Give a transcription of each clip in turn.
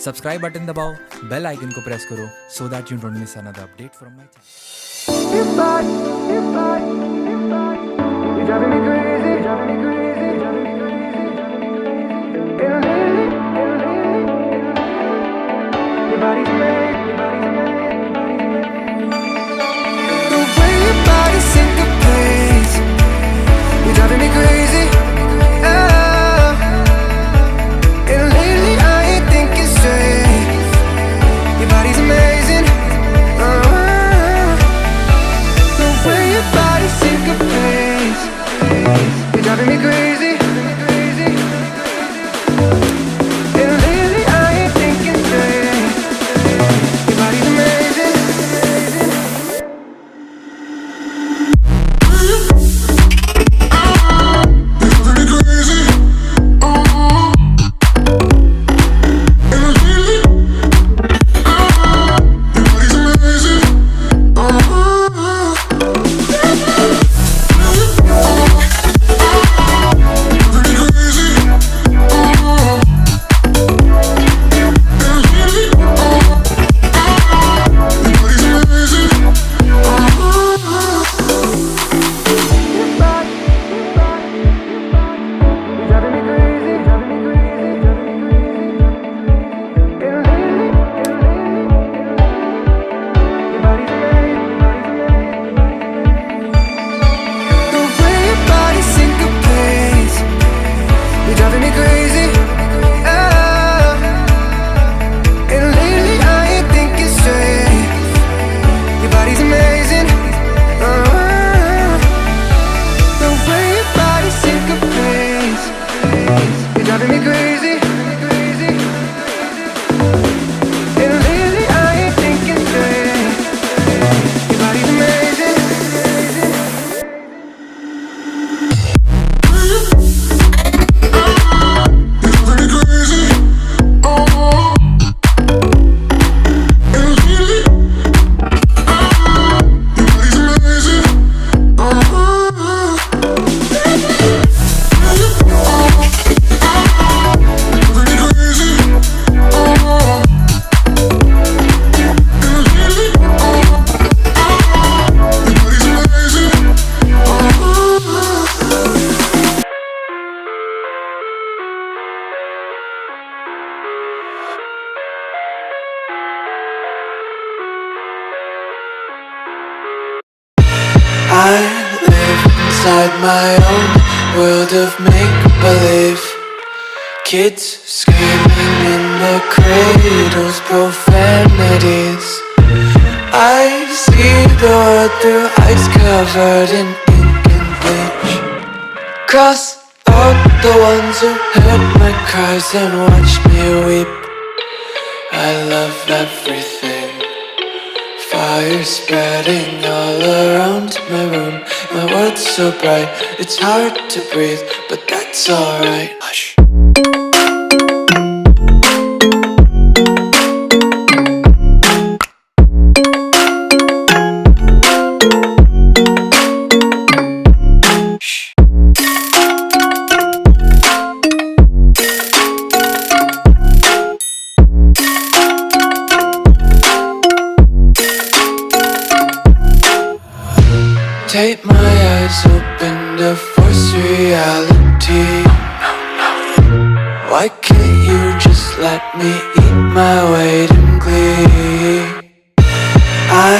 Subscribe button दबाओ, bell icon को press करो so that you don't miss another update from my channel. You're driving me crazy, driving me crazy, driving me crazy. Your body's made, your body's made, your body's made. The way your body syncopates, you're driving me crazy. And lately I ain't thinking straight. Your body's amazing. The way your body syncopates, you're driving me crazy. And lately I ain't thinking straight. Your body's amazing. I live inside my own world of make-believe. Kids screaming in the cradles, profanities. I see the world through eyes covered in ink and bleach. Cross out the ones who heard my cries and watched me weep. I love everything. Fire spreading all around my room. My world's so bright, it's hard to breathe, but that's alright. Hush. Tape my eyes open to force reality. Why can't you just let me eat my weight in glee? I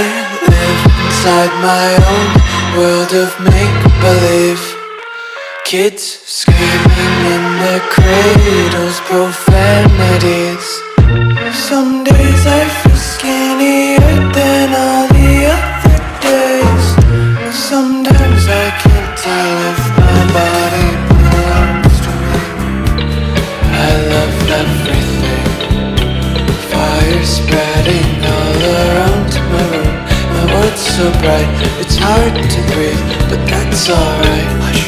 live inside my own world of make-believe. Kids screaming in their cradles, profanities. Some days I feel skinnier than all the other days. Sometimes I can't tell if my body belongs to me. I love everything. Fire spreading all around my room. My world's so bright, it's hard to breathe, but that's alright. Hush.